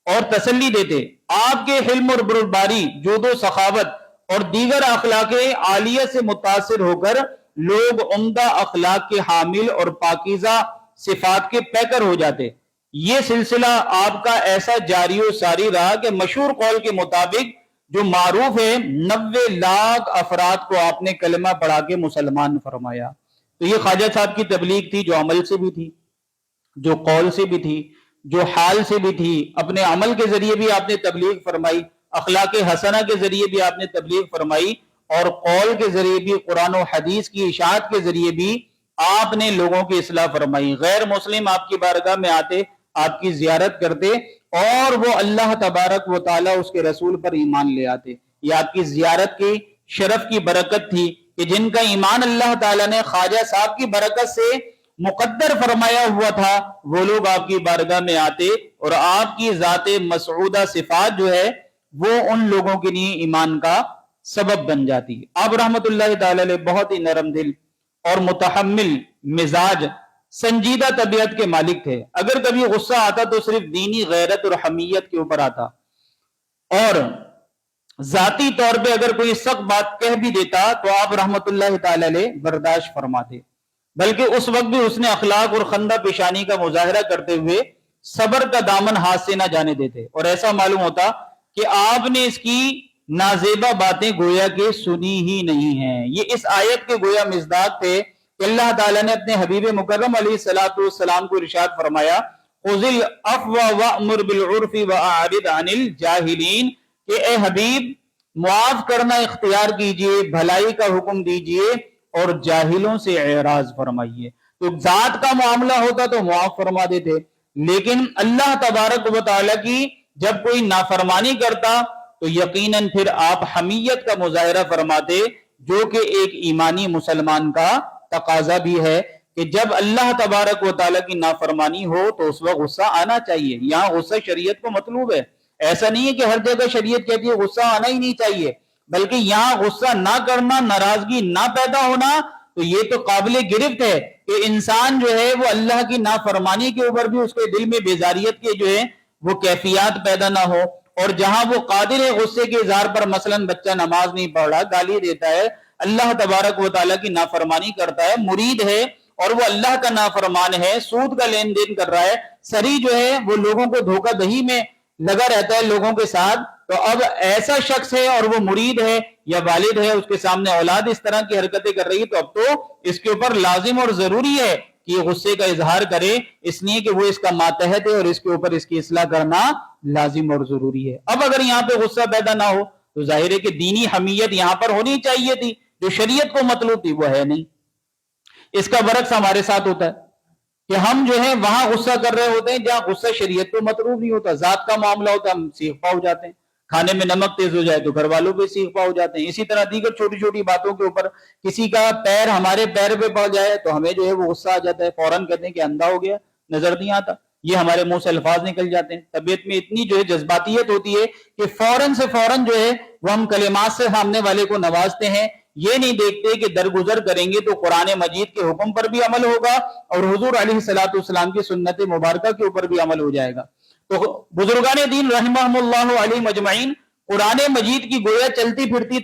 اور تسلی دیتے۔ آپ کے حلم اور بردباری، جود و سخاوت اور دیگر اخلاق عالیہ سے متاثر ہو کر لوگ عمدہ اخلاق کے حامل اور پاکیزہ صفات کے پیکر ہو جاتے۔ یہ سلسلہ آپ کا ایسا جاری و ساری رہا کہ مشہور قول کے مطابق جو معروف ہے 90 لاکھ افراد کو آپ نے کلمہ پڑھا کے مسلمان فرمایا۔ تو یہ خواجہ صاحب کی تبلیغ تھی جو عمل سے بھی تھی، جو قول سے بھی تھی، جو حال سے بھی تھی۔ اپنے عمل کے ذریعے بھی آپ نے تبلیغ فرمائی، اخلاق حسنہ کے ذریعے بھی آپ نے تبلیغ فرمائی، اور قول کے ذریعے بھی، قرآن و حدیث کی اشاعت کے ذریعے بھی آپ نے لوگوں کی اصلاح فرمائی۔ غیر مسلم آپ کی بارگاہ میں آتے، آپ کی زیارت کرتے اور وہ اللہ تبارک و تعالیٰ اس کے رسول پر ایمان لے آتے۔ یہ آپ کی زیارت کی شرف کی برکت تھی کہ جن کا ایمان اللہ تعالیٰ نے خواجہ صاحب کی برکت سے مقدر فرمایا ہوا تھا، وہ لوگ آپ کی بارگاہ میں آتے اور آپ کی ذات مسعودہ صفات جو ہے وہ ان لوگوں کے لیے ایمان کا سبب بن جاتی ہے۔ آپ رحمت اللہ تعالی علیہ بہت ہی نرم دل اور متحمل مزاج، سنجیدہ طبیعت کے مالک تھے۔ اگر کبھی غصہ آتا تو صرف دینی غیرت اور حمیت کے اوپر آتا، اور ذاتی طور پہ اگر کوئی سخت بات کہہ بھی دیتا تو آپ رحمت اللہ تعالی علیہ برداشت فرماتے، بلکہ اس وقت بھی اس نے اخلاق اور خندہ پیشانی کا مظاہرہ کرتے ہوئے صبر کا دامن ہاتھ سے نہ جانے دیتے، اور ایسا معلوم ہوتا کہ آپ نے اس کی نازیبہ باتیں گویا کہ سنی ہی نہیں ہیں۔ یہ اس آیت کے گویا مصداق تھے کہ اللہ تعالیٰ نے اپنے حبیب مکرم علیہ السلام کو ارشاد فرمایا، خُذِ الْعَفْوَ وَأْمُرْ بِالْعُرْفِ وَأَعْرِضْ عَنِ الْجَاهِلِينَ، کہ اے حبیب معاف کرنا اختیار کیجئے، بھلائی کا حکم دیجئے اور جاہلوں سے اعراض فرمائیے۔ تو ذات کا معاملہ ہوتا تو معاف فرما دیتے، لیکن اللہ تبارک و تعالیٰ کی جب کوئی نافرمانی کرتا تو یقیناً پھر آپ حمیت کا مظاہرہ فرماتے، جو کہ ایک ایمانی مسلمان کا تقاضا بھی ہے کہ جب اللہ تبارک و تعالیٰ کی نافرمانی ہو تو اس وقت غصہ آنا چاہیے۔ یہاں غصہ شریعت کو مطلوب ہے، ایسا نہیں ہے کہ ہر جگہ شریعت کہتی ہے غصہ آنا ہی نہیں چاہیے، بلکہ یہاں غصہ نہ کرنا، ناراضگی نہ پیدا ہونا، تو یہ تو قابل گرفت ہے کہ انسان جو ہے وہ اللہ کی نافرمانی کے اوپر بھی اس کے دل میں بیزاریت کے جو ہے وہ کیفیات پیدا نہ ہو، اور جہاں وہ قادر ہے غصے کے اظہار پر، مثلا بچہ نماز نہیں پڑھ رہا، گالی دیتا ہے، اللہ تبارک و تعالیٰ کی نافرمانی کرتا ہے، مرید ہے اور وہ اللہ کا نافرمان ہے، سود کا لین دین کر رہا ہے، سری جو ہے وہ لوگوں کو دھوکہ دہی میں لگا رہتا ہے لوگوں کے ساتھ، تو اب ایسا شخص ہے اور وہ مرید ہے یا والد ہے، اس کے سامنے اولاد اس طرح کی حرکتیں کر رہی ہے، تو اب تو اس کے اوپر لازم اور ضروری ہے کہ یہ غصے کا اظہار کرے، اس لیے کہ وہ اس کا ماتحت ہے اور اس کے اوپر اس کی اصلاح کرنا لازم اور ضروری ہے۔ اب اگر یہاں پہ غصہ پیدا نہ ہو تو ظاہر ہے کہ دینی حمیت یہاں پر ہونی چاہیے تھی، جو شریعت کو مطلوب تھی وہ ہے نہیں۔ اس کا برعکس ہمارے ساتھ ہوتا ہے کہ ہم جو ہے وہاں غصہ کر رہے ہوتے ہیں جہاں غصہ شریعت کو مطلوب نہیں ہوتا، ذات کا معاملہ ہوتا ہے، ہم سیخ پا ہو جاتے ہیں، کھانے میں نمک تیز ہو جائے تو گھر والوں پہ سیخ پا ہو جاتے ہیں، اسی طرح دیگر چھوٹی چھوٹی باتوں کے اوپر کسی کا پیر ہمارے پیر پہ پڑ جائے تو ہمیں جو ہے وہ غصہ آ جاتا ہے، فوراً کہتے ہیں کہ اندھا ہو گیا، نظر نہیں آتا، یہ ہمارے منہ سے الفاظ نکل جاتے ہیں۔ طبیعت میں اتنی جو ہے جذباتیت ہوتی ہے کہ فوراً سے فوراً جو ہے وہ ہم کلمات سے سامنے والے کو نوازتے ہیں، یہ نہیں دیکھتے کہ درگزر کریں گے تو قرآن مجید کے حکم پر بھی عمل ہوگا اور حضور علیہ السلام کی سنت مبارکہ کے اوپر بھی عمل ہو جائے گا۔ تو بزرگان دین رحمہم اللہ علیہ مجمعین قرآن مجید کی گویا چلتی پھرتی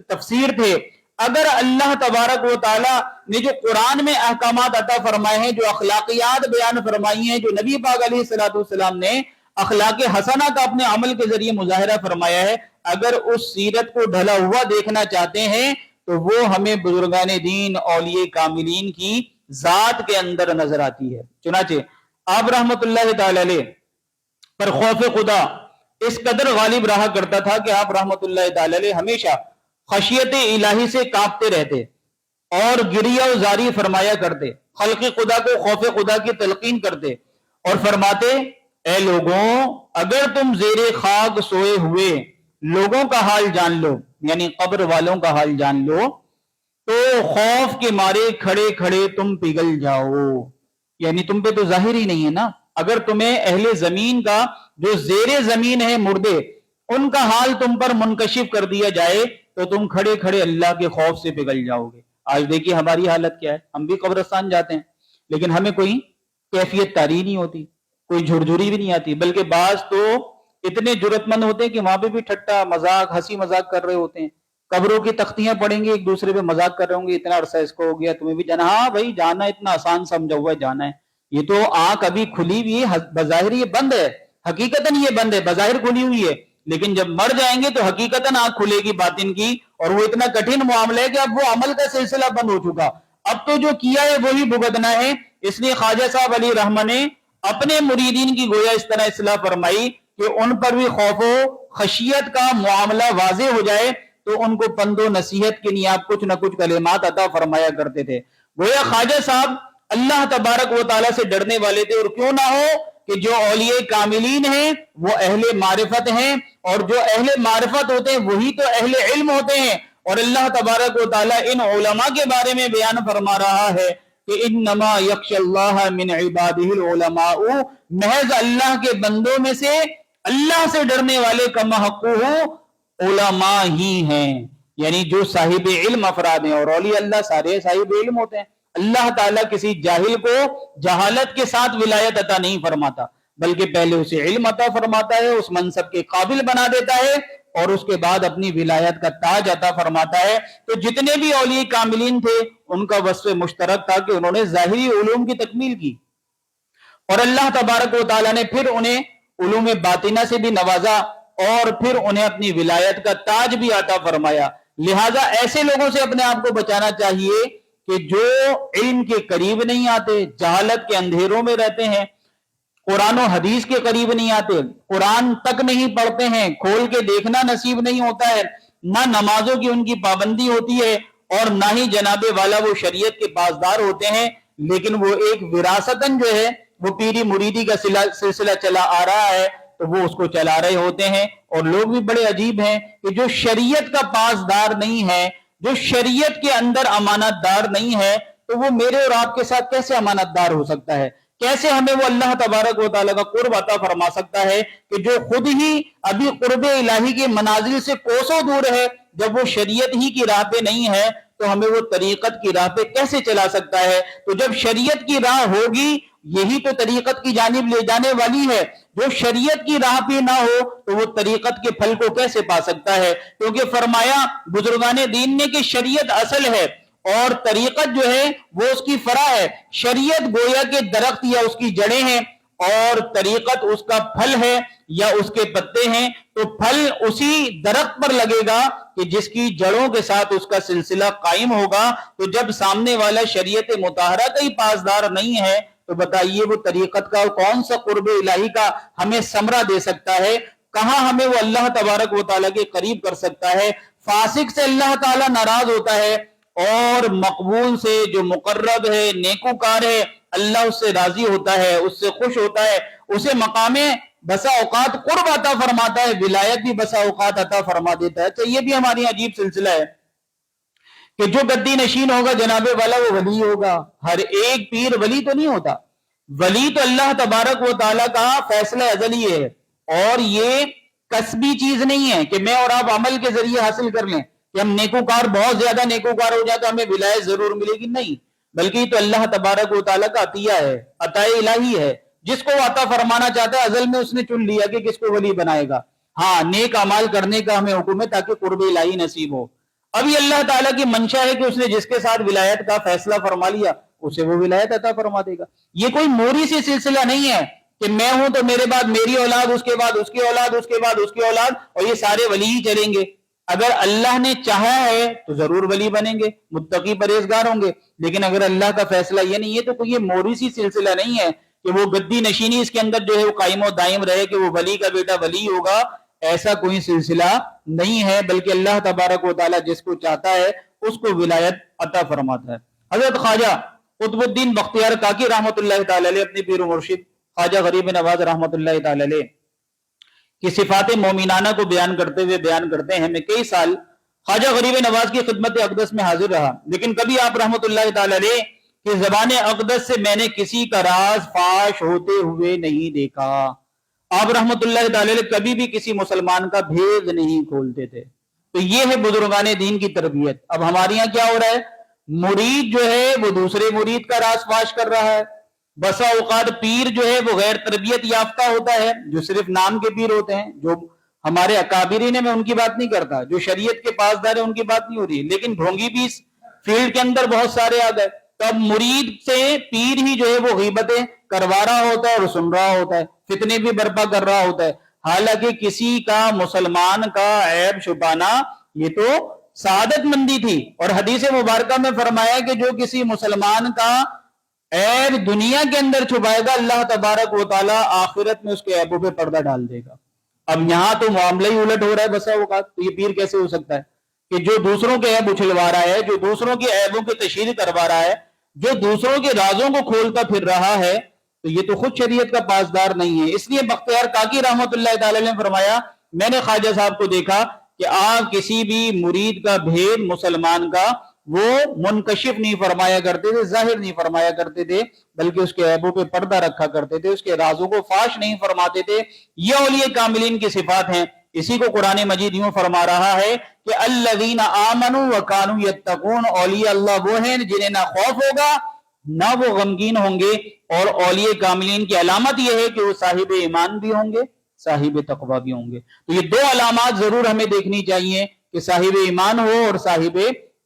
تفسیر تھے۔ اگر اللہ تبارک و تعالیٰ نے جو قرآن میں احکامات عطا فرمائے ہیں، جو اخلاقیات بیان فرمائی ہیں، جو نبی پاک علیہ السلام نے اخلاق حسنہ کا اپنے عمل کے ذریعے مظاہرہ فرمایا ہے، اگر اس سیرت کو ڈھلا ہوا دیکھنا چاہتے ہیں تو وہ ہمیں بزرگان دین اولیاء کاملین کی ذات کے اندر نظر آتی ہے۔ چنانچہ آپ رحمت اللہ تعالی علیہ پر خوف خدا اس قدر غالب رہا کرتا تھا کہ آپ رحمت اللہ تعالی علیہ ہمیشہ خشیت الہی سے کانپتے رہتے اور گریہ و زاری فرمایا کرتے، خلق خدا کو خوف خدا کی تلقین کرتے اور فرماتے، اے لوگوں اگر تم زیر خاک سوئے ہوئے لوگوں کا حال جان لو، یعنی قبر والوں کا حال جان لو، تو خوف کے مارے کھڑے کھڑے تم پگھل جاؤ، یعنی تم پہ تو ظاہر ہی نہیں ہے نا، اگر تمہیں اہل زمین کا جو زیر زمین ہے مردے ان کا حال تم پر منکشف کر دیا جائے تو تم کھڑے کھڑے اللہ کے خوف سے پگھل جاؤ گے۔ آج دیکھیے ہماری حالت کیا ہے، ہم بھی قبرستان جاتے ہیں لیکن ہمیں کوئی کیفیت طاری نہیں ہوتی، کوئی جھرجھری بھی نہیں آتی، بلکہ بعض تو اتنے جرت مند ہوتے ہیں کہ وہاں پہ بھی ٹھٹا مذاق ہنسی مذاق کر رہے ہوتے ہیں، قبروں کی تختیاں پڑیں گے، ایک دوسرے پہ مذاق کر رہے ہوں گے، اتنا عرصہ اس کو ہو گیا تمہیں بھی جانا، ہاں بھائی جانا اتنا آسان سمجھا ہوا ہے، جانا ہے، یہ تو آنکھ ابھی کھلی ہوئی ہے، بظاہر یہ بند ہے، حقیقتاً یہ بند ہے، بظاہر کھلی ہوئی ہے، لیکن جب مر جائیں گے تو حقیقتاً آنکھ کھلے گی باطن کی، اور وہ اتنا کٹھن معاملہ ہے کہ اب وہ عمل کا سلسلہ بند ہو چکا، اب تو جو کیا ہے وہی بھگتنا ہے۔ اس لیے خواجہ صاحب علی رحمہ نے اپنے مریدین کی گویا اس طرح اصلاح فرمائی کہ ان پر بھی خوف و خشیت کا معاملہ واضح ہو جائے تو ان کو پند و نصیحت کے لیے آپ کچھ نہ کچھ کلمات عطا فرمایا کرتے تھے۔ گویا خواجہ صاحب اللہ تبارک و تعالیٰ سے ڈرنے والے تھے، اور کیوں نہ ہو کہ جو اولیاء کاملین ہیں وہ اہل معرفت ہیں، اور جو اہل معرفت ہوتے ہیں وہی تو اہل علم ہوتے ہیں۔ اور اللہ تبارک و تعالیٰ ان علماء کے بارے میں بیان فرما رہا ہے کہ انما یخشی اللہ من عبادہ العلماء، محض اللہ کے بندوں میں سے اللہ سے ڈرنے والے کم حقہ علماء ہی ہیں، یعنی جو صاحب علم افراد ہیں، اور اولیاء اللہ سارے صاحب علم ہوتے ہیں۔ اللہ تعالیٰ کسی جاہل کو جہالت کے ساتھ ولایت عطا نہیں فرماتا، بلکہ پہلے اسے علم عطا فرماتا ہے، اس منصب کے قابل بنا دیتا ہے، اور اس کے بعد اپنی ولایت کا تاج عطا فرماتا ہے۔ تو جتنے بھی اولیاء کاملین تھے ان کا وصف مشترک تھا کہ انہوں نے ظاہری علوم کی تکمیل کی، اور اللہ تبارک و تعالیٰ نے پھر انہیں علوم باطنہ سے بھی نوازا، اور پھر انہیں اپنی ولایت کا تاج بھی عطا فرمایا۔ لہٰذا ایسے لوگوں سے اپنے آپ کو بچانا چاہیے کہ جو علم کے قریب نہیں آتے، جہالت کے اندھیروں میں رہتے ہیں، قرآن و حدیث کے قریب نہیں آتے، قرآن تک نہیں پڑھتے ہیں، کھول کے دیکھنا نصیب نہیں ہوتا ہے، نہ نمازوں کی ان کی پابندی ہوتی ہے، اور نہ ہی جناب والا وہ شریعت کے پاسدار ہوتے ہیں، لیکن وہ ایک وراثتاً جو ہے وہ پیری مریدی کا سلسلہ چلا آ رہا ہے تو وہ اس کو چلا رہے ہوتے ہیں۔ اور لوگ بھی بڑے عجیب ہیں کہ جو شریعت کا پاسدار نہیں ہے، جو شریعت کے اندر امانت دار نہیں ہے، تو وہ میرے اور آپ کے ساتھ کیسے امانت دار ہو سکتا ہے؟ کیسے ہمیں وہ اللہ تبارک و تعالیٰ کا قرب عطا فرما سکتا ہے کہ جو خود ہی ابھی قرب الہی کے منازل سے کوسوں دور ہے؟ جب وہ شریعت ہی کی راہ پہ نہیں ہے تو ہمیں وہ طریقت کی راہ پہ کیسے چلا سکتا ہے؟ تو جب شریعت کی راہ ہوگی، یہی تو طریقت کی جانب لے جانے والی ہے۔ جو شریعت کی راہ پہ نہ ہو تو وہ طریقت کے پھل کو کیسے پا سکتا ہے؟ کیونکہ فرمایا بزرگان دین نے کہ شریعت اصل ہے اور طریقت جو ہے وہ اس کی فرع ہے۔ شریعت گویا کے درخت یا اس کی جڑیں ہیں، اور طریقت اس کا پھل ہے یا اس کے پتے ہیں۔ تو پھل اسی درخت پر لگے گا کہ جس کی جڑوں کے ساتھ اس کا سلسلہ قائم ہوگا۔ تو جب سامنے والا شریعت مطہرہ کا ہی پاسدار نہیں ہے تو بتائیے وہ طریقت کا کون سا قرب الہی کا ہمیں ثمرہ دے سکتا ہے؟ کہاں ہمیں وہ اللہ تبارک و تعالیٰ کے قریب کر سکتا ہے؟ فاسق سے اللہ تعالیٰ ناراض ہوتا ہے، اور مقبول سے جو مقرب ہے، نیکوکار ہے، اللہ اس سے راضی ہوتا ہے، اس سے خوش ہوتا ہے، اسے مقام بسا اوقات قرب عطا فرماتا ہے، ولایت بھی بسا اوقات عطا فرما دیتا ہے۔ اچھا، یہ بھی ہماری عجیب سلسلہ ہے کہ جو گدی نشین ہوگا جناب والا وہ ولی ہوگا۔ ہر ایک پیر ولی تو نہیں ہوتا، ولی تو اللہ تبارک و تعالیٰ کا فیصلہ ازلی ہے، اور یہ کسبی چیز نہیں ہے کہ میں اور آپ عمل کے ذریعے حاصل کر لیں کہ ہم نیکوکار بہت زیادہ نیکوکار ہو جائے تو ہمیں ولایت ضرور ملے گی، نہیں، بلکہ یہ تو اللہ تبارک و تعالیٰ کا عطیہ ہے، عطائے الہی ہے۔ جس کو عطا فرمانا چاہتا ہے ازل میں اس نے چن لیا کہ کس کو ولی بنائے گا۔ ہاں، نیک اعمال کرنے کا ہمیں حکم ہے تاکہ قرب الہی نصیب ہو۔ ابھی اللہ تعالیٰ کی منشا ہے کہ اس نے جس کے ساتھ ولایت کا فیصلہ فرما لیا اسے وہ ولایت عطا فرما دے گا۔ یہ کوئی موری سی سلسلہ نہیں ہے کہ میں ہوں تو میرے بعد میری اولاد، اس کے بعد اس کی اولاد، اس کے بعد اس کی اولاد، اور یہ سارے ولی ہی چلیں گے۔ اگر اللہ نے چاہا ہے تو ضرور ولی بنیں گے، متقی پرہیزگار ہوں گے، لیکن اگر اللہ کا فیصلہ یہ نہیں ہے تو کوئی یہ موری سی سلسلہ نہیں ہے کہ وہ گدی نشینی اس کے اندر جو ہے وہ قائم و دائم رہے کہ وہ ولی کا بیٹا ولی ہوگا۔ ایسا کوئی سلسلہ نہیں ہے، بلکہ اللہ تبارک و تعالیٰ جس کو چاہتا ہے اس کو ولایت عطا فرماتا ہے۔ حضرت خواجہ قطب الدین بختیار کاکی رحمۃ اللہ تعالی علیہ اپنے پیر و مرشد خواجہ غریب نواز رحمۃ اللہ تعالی علیہ کی صفات مومنانہ کو بیان کرتے ہوئے بیان کرتے ہیں، میں کئی سال خواجہ غریب نواز کی خدمت اقدس میں حاضر رہا، لیکن کبھی آپ رحمۃ اللہ تعالی علیہ کی زبان اقدس سے میں نے کسی کا راز فاش ہوتے ہوئے نہیں دیکھا۔ آپ رحمۃ اللہ تعالی علیہ کبھی بھی کسی مسلمان کا بھید نہیں کھولتے تھے۔ تو یہ ہے بزرگان دین کی تربیت۔ اب ہمارے یہاں کیا ہو رہا ہے؟ مرید جو ہے وہ دوسرے مرید کا راز فاش کر رہا ہے۔ بسا اوقات پیر جو ہے وہ غیر تربیت یافتہ ہوتا ہے، جو صرف نام کے پیر ہوتے ہیں، جو ہمارے اکابرین ہیں، میں ان کی بات نہیں کرتا، جو شریعت کے پاسدار ہیں ان کی بات نہیں ہو رہی، لیکن ڈھونگی بھی اس فیلڈ کے اندر بہت سارے آ گئے۔ تو اب مرید سے پیر ہی جو ہے وہ غیبتیں کروا رہا ہوتا ہے اور سن رہا ہوتا ہے، فتنے بھی برپا کر رہا ہوتا ہے، حالانکہ کسی کا مسلمان کا عیب چھپانا یہ تو سعادت مندی تھی۔ اور حدیث مبارکہ میں فرمایا کہ جو کسی مسلمان کا عیب دنیا کے اندر چھپائے گا اللہ تبارک و تعالیٰ آخرت میں اس کے عیبوں پہ پردہ ڈال دے گا۔ اب یہاں تو معاملہ ہی الٹ ہو رہا ہے بسا اوقات، تو یہ پیر کیسے ہو سکتا ہے کہ جو دوسروں کے عیب اچھلوا رہا ہے، جو دوسروں کے عیبوں کی تشہیر کروا رہا ہے، جو دوسروں کے رازوں کو کھولتا پھر رہا ہے، تو یہ تو خود شریعت کا پاسدار نہیں ہے۔ اس لیے بختیار کاکی رحمۃ اللہ تعالی نے فرمایا میں نے خواجہ صاحب کو دیکھا کہ آپ کسی بھی مرید کا بھید مسلمان کا وہ منکشف نہیں فرمایا کرتے تھے، ظاہر نہیں فرمایا کرتے تھے، بلکہ اس کے عیبوں پہ پردہ رکھا کرتے تھے، اس کے رازوں کو فاش نہیں فرماتے تھے۔ یہ اولیاء کاملین کی صفات ہیں۔ اسی کو قرآن مجید یوں فرما رہا ہے کہ الذین آمنوا وکانوا یتقون، اولیاء اللہ وہ ہیں جنہیں نہ خوف ہوگا نہ وہ غمگین ہوں گے، اور اولیاء کاملین کی علامت یہ ہے کہ وہ صاحب ایمان بھی ہوں گے، صاحب تقوی بھی ہوں گے۔ تو یہ دو علامات ضرور ہمیں دیکھنی چاہیے کہ صاحب ایمان ہو اور صاحب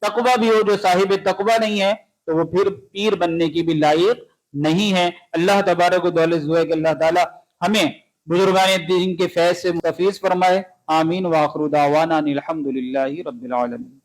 تقوی بھی ہو۔ جو صاحب تقوی نہیں ہے تو وہ پھر پیر بننے کی بھی لائق نہیں ہے۔ اللہ تبارک و تعالی دعا ہے کہ اللہ تعالی ہمیں بزرگان دین کے فیض سے مستفیض فرمائے۔ آمین۔ وآخر دعوانا الحمدللہ رب العالمین۔